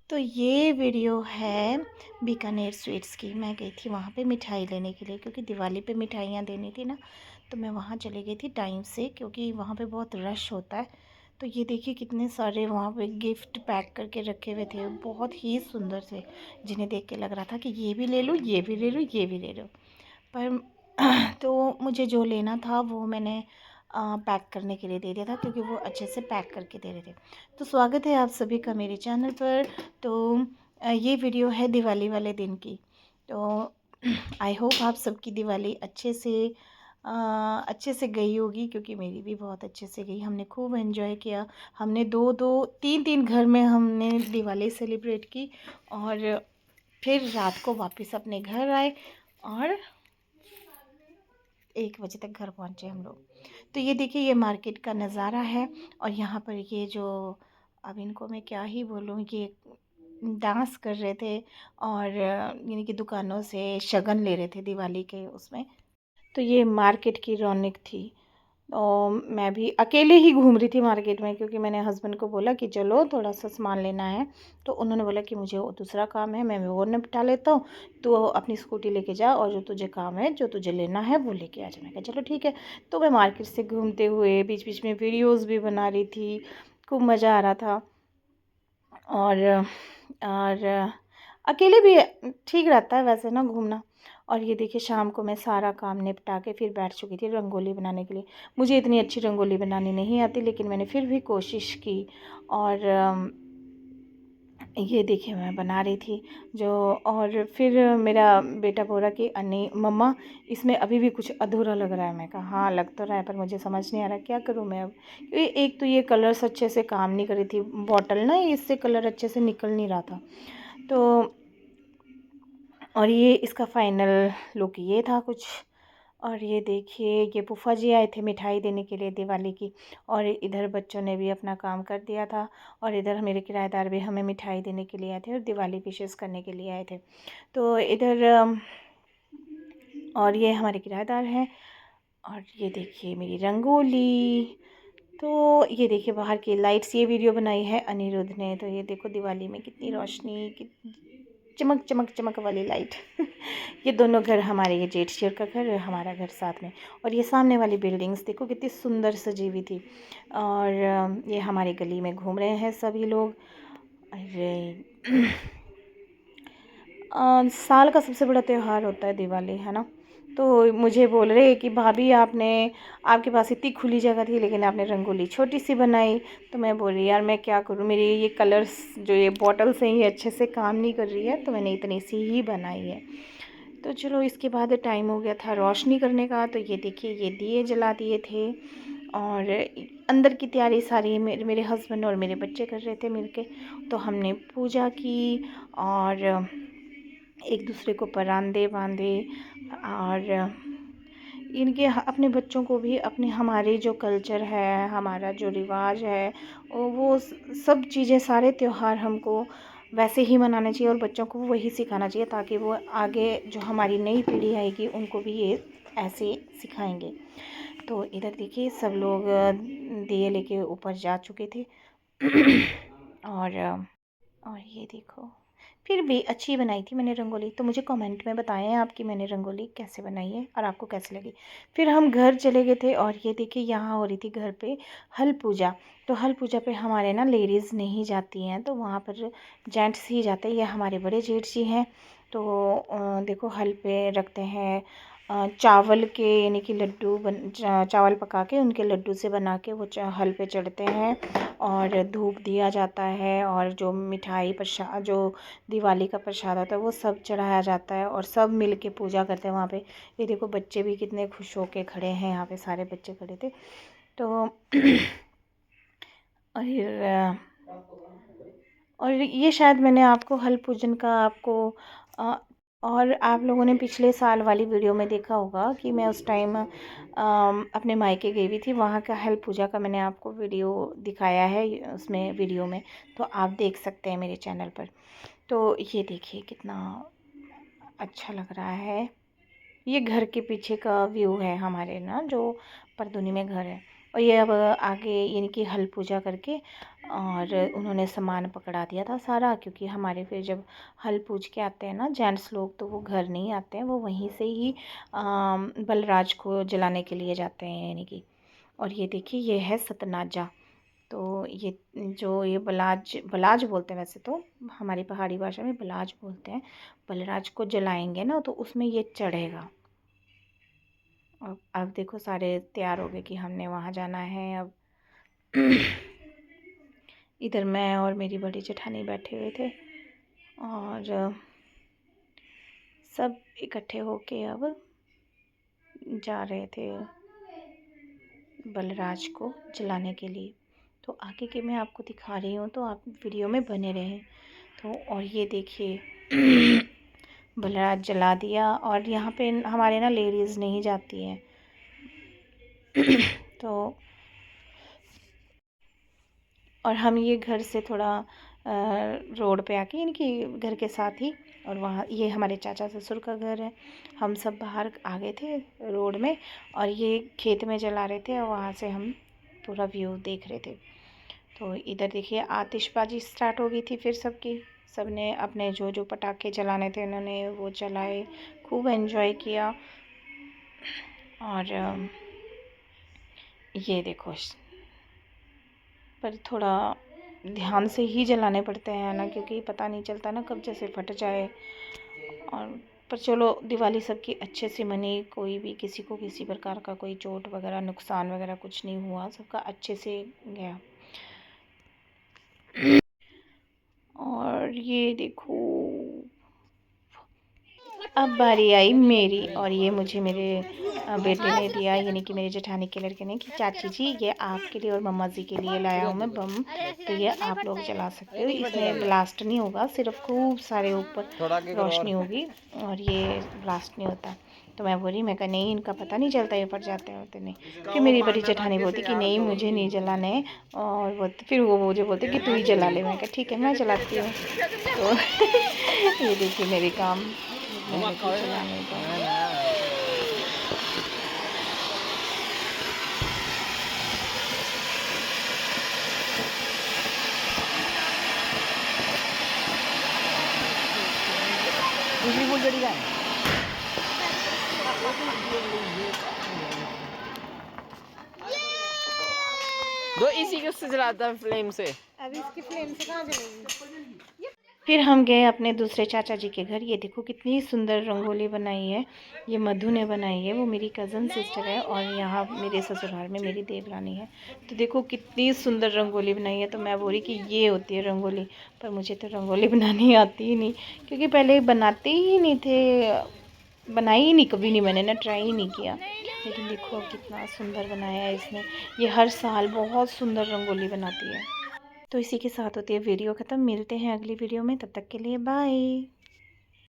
तो ये वीडियो है बीकानेर स्वीट्स की। मैं गई थी वहाँ पे मिठाई लेने के लिए, क्योंकि दिवाली पे मिठाइयाँ देनी थी ना। तो मैं वहाँ चली गई थी टाइम से, क्योंकि वहाँ पे बहुत रश होता है। तो ये देखिए कितने सारे वहाँ पे गिफ्ट पैक करके रखे हुए थे, बहुत ही सुंदर थे, जिन्हें देख के लग रहा था कि ये भी ले लूँ, ये भी ले लूँ, ये भी ले लूँ। पर तो मुझे जो लेना था वो मैंने पैक करने के लिए दे दिया था, क्योंकि वो अच्छे से पैक करके दे रहे थे। तो स्वागत है आप सभी का मेरे चैनल पर। तो ये वीडियो है दिवाली वाले दिन की। तो आई होप आप सबकी दिवाली अच्छे से गई होगी, क्योंकि मेरी भी बहुत अच्छे से गई। हमने खूब एंजॉय किया। हमने दो दो तीन तीन घर में हमने दिवाली सेलिब्रेट की, और फिर रात को वापस अपने घर आए, और 1 बजे तक घर पहुँचे हम लोग। तो ये देखिए, ये मार्केट का नज़ारा है। और यहाँ पर ये जो, अब इनको मैं क्या ही बोलूँ, ये डांस कर रहे थे, और यानी कि दुकानों से शगन ले रहे थे दिवाली के उसमें। तो ये मार्केट की रौनक थी। और मैं भी अकेले ही घूम रही थी मार्केट में, क्योंकि मैंने हस्बैंड को बोला कि चलो थोड़ा सा सामान लेना है। तो उन्होंने बोला कि मुझे वो दूसरा काम है, मैं वो निपटा लेता हूँ, तो अपनी स्कूटी लेके जा, और जो तुझे काम है, जो तुझे लेना है वो लेके आ जा। मैं कहा चलो ठीक है। तो मैं मार्केट से घूमते हुए बीच बीच में वीडियोज़ भी बना रही थी। खूब मज़ा आ रहा था। और अकेले भी ठीक रहता है वैसे ना घूमना। और ये देखिए, शाम को मैं सारा काम निपटा के फिर बैठ चुकी थी रंगोली बनाने के लिए। मुझे इतनी अच्छी रंगोली बनानी नहीं आती, लेकिन मैंने फिर भी कोशिश की। और ये देखिए मैं बना रही थी जो। और फिर मेरा बेटा बोला कि अन्नी मम्मा, इसमें अभी भी कुछ अधूरा लग रहा है। मैं कहा हाँ, लग तो रहा है, पर मुझे समझ नहीं आ रहा क्या करूँ मैं अब। एक तो ये कलर्स अच्छे से काम नहीं कर रही थी, बॉटल ना, इससे कलर अच्छे से निकल नहीं रहा था। तो और ये इसका फाइनल लुक ये था कुछ। और ये देखिए, ये फूफा जी आए थे मिठाई देने के लिए दिवाली की, और इधर बच्चों ने भी अपना काम कर दिया था, और इधर मेरे किराएदार भी हमें मिठाई देने के लिए आए थे और दिवाली विशेस करने के लिए आए थे। तो इधर और ये हमारे किराएदार हैं। और ये देखिए मेरी रंगोली। तो ये देखिए बाहर की लाइट्स, ये वीडियो बनाई है अनिरुद्ध ने। तो ये देखो दिवाली में कितनी रोशनी, चमक चमक चमक वाली लाइट। ये दोनों घर हमारे, ये जेठशियर का घर है, हमारा घर साथ में। और ये सामने वाली बिल्डिंग्स देखो कितनी सुंदर सजी हुई थी। और ये हमारी गली में घूम रहे हैं सभी लोग। अरे साल का सबसे बड़ा त्यौहार होता है दिवाली, है ना। तो मुझे बोल रहे कि भाभी, आपके पास इतनी खुली जगह थी, लेकिन आपने रंगोली छोटी सी बनाई। तो मैं बोल रही यार, मैं क्या करूँ, मेरी ये कलर्स जो ये बॉटल्स हैं, ये अच्छे से काम नहीं कर रही है, तो मैंने इतनी सी ही बनाई है। तो चलो, इसके बाद टाइम हो गया था रोशनी करने का। तो ये देखिए, ये दिए जला दिए थे, और अंदर की तैयारी सारी मेरे हस्बैंड और मेरे बच्चे कर रहे थे मिलके। तो हमने पूजा की, और एक दूसरे को परांदे बांधे, और इनके अपने बच्चों को भी अपने, हमारे जो कल्चर है, हमारा जो रिवाज है, वो सब चीज़ें, सारे त्यौहार हमको वैसे ही मनाने चाहिए, और बच्चों को वही सिखाना चाहिए, ताकि वो आगे जो हमारी नई पीढ़ी आएगी उनको भी ये ऐसे सिखाएंगे। तो इधर देखिए सब लोग दिए लेके ऊपर जा चुके थे। और और ये देखो, फिर भी अच्छी बनाई थी मैंने रंगोली। तो मुझे कमेंट में बताएं आप कि मैंने रंगोली कैसे बनाई है और आपको कैसी लगी। फिर हम घर चले गए थे, और ये देखिए यहाँ हो रही थी घर पे हल पूजा। तो हल पूजा पे हमारे ना लेडीज़ नहीं जाती हैं, तो वहाँ पर जेंट्स ही जाते हैं। ये हमारे बड़े जेठ जी हैं। तो देखो हल पे रखते हैं चावल के, यानी कि लड्डू चावल पका के उनके लड्डू से बना के वो हल पे चढ़ते हैं, और धूप दिया जाता है, और जो मिठाई प्रसाद, जो दिवाली का प्रसाद होता है, वो सब चढ़ाया जाता है, और सब मिल के पूजा करते हैं वहाँ पे। ये देखो बच्चे भी कितने खुश होके खड़े हैं, यहाँ पे सारे बच्चे खड़े थे। तो और और ये शायद मैंने आपको हल पूजन का आपको अ, और आप लोगों ने पिछले साल वाली वीडियो में देखा होगा कि मैं उस टाइम अपने मायके गई हुई थी, वहाँ का हल पूजा का मैंने आपको वीडियो दिखाया है उसमें वीडियो में। तो आप देख सकते हैं मेरे चैनल पर। तो ये देखिए कितना अच्छा लग रहा है। ये घर के पीछे का व्यू है हमारे ना, जो परदुनी में घर है। और ये अब आगे यानी कि हल पूजा करके और उन्होंने सामान पकड़ा दिया था सारा, क्योंकि हमारे फिर जब हल पूज के आते हैं ना जेंट्स लोग, तो वो घर नहीं आते हैं, वो वहीं से ही बलराज को जलाने के लिए जाते हैं यानी कि। और ये देखिए ये है सतनाजा। तो ये जो ये बलाज बलाज बोलते हैं, वैसे तो हमारी पहाड़ी भाषा में बलाज बोलते हैं। बलराज को जलाएंगे ना तो उसमें ये चढ़ेगा। अब देखो सारे तैयार हो गए कि हमने वहाँ जाना है। अब इधर मैं और मेरी बड़ी जेठानी बैठे हुए थे और सब इकट्ठे होके अब जा रहे थे बलराज को जलाने के लिए। तो आगे के मैं आपको दिखा रही हूँ, तो आप वीडियो में बने रहें। तो और ये देखिए बलराज जला दिया। और यहाँ पे हमारे ना लेडीज़ नहीं जाती हैं तो और हम ये घर से थोड़ा रोड पे आके इनकी घर के साथ ही, और वहाँ ये हमारे चाचा ससुर का घर है। हम सब बाहर आ गए थे रोड में और ये खेत में जला रहे थे और वहाँ से हम पूरा व्यू देख रहे थे। तो इधर देखिए आतिशबाजी स्टार्ट हो गई थी फिर सबकी। सब ने अपने जो जो पटाखे जलाने थे उन्होंने वो जलाए, खूब एंजॉय किया। और ये देखो, पर थोड़ा ध्यान से ही जलाने पड़ते हैं ना, क्योंकि पता नहीं चलता ना कब जैसे फट जाए। और पर चलो दिवाली सबकी अच्छे से मनी, कोई भी किसी को किसी प्रकार का कोई चोट वगैरह नुकसान वगैरह कुछ नहीं हुआ, सबका अच्छे से गया। और ये देखो अब बारी आई मेरी, और ये मुझे मेरे बेटे ने दिया, यानी कि मेरे जेठानी के लड़के ने, कि चाची जी ये आपके लिए और मम्मा जी के लिए लाया हूँ मैं बम, तो ये आप लोग जला सकते हो। इसमें ब्लास्ट नहीं होगा, सिर्फ खूब सारे ऊपर रोशनी होगी और ये ब्लास्ट नहीं होता। तो मैं बोली, मैं कहा नहीं इनका पता नहीं चलता ये फट जाते हैं होते नहीं। फिर मेरी बड़ी जेठानी बोलती कि नहीं मुझे नहीं जलाने, और वो फिर वो मुझे बोलते कि तू ही जला ले। मैं कहा ठीक है मैं जलाती हूँ। तो ये देखिए मेरे काम चलाने का। दूसरी फुल जड़ी का है। दो इसी के उससे जलाता है फ्लेम से। अब इसकी फ्लेम से कहाँ जलेगी। फिर हम गए अपने दूसरे चाचा जी के घर। ये देखो कितनी सुंदर रंगोली बनाई है, ये मधु ने बनाई है, वो मेरी कज़न सिस्टर है, और यहाँ मेरे ससुराल में मेरी देवरानी है। तो देखो कितनी सुंदर रंगोली बनाई है। तो मैं बोली कि ये होती है रंगोली, पर मुझे तो रंगोली बनानी आती ही नहीं, क्योंकि पहले बनाते ही नहीं थे, बनाई ही नहीं, कभी नहीं, मैंने ना ट्राई ही नहीं किया। लेकिन देखो कितना सुंदर बनाया है इसने। ये हर साल बहुत सुंदर रंगोली बनाती है। तो इसी के साथ होती है वीडियो ख़त्म। मिलते हैं अगली वीडियो में, तब तक के लिए बाय।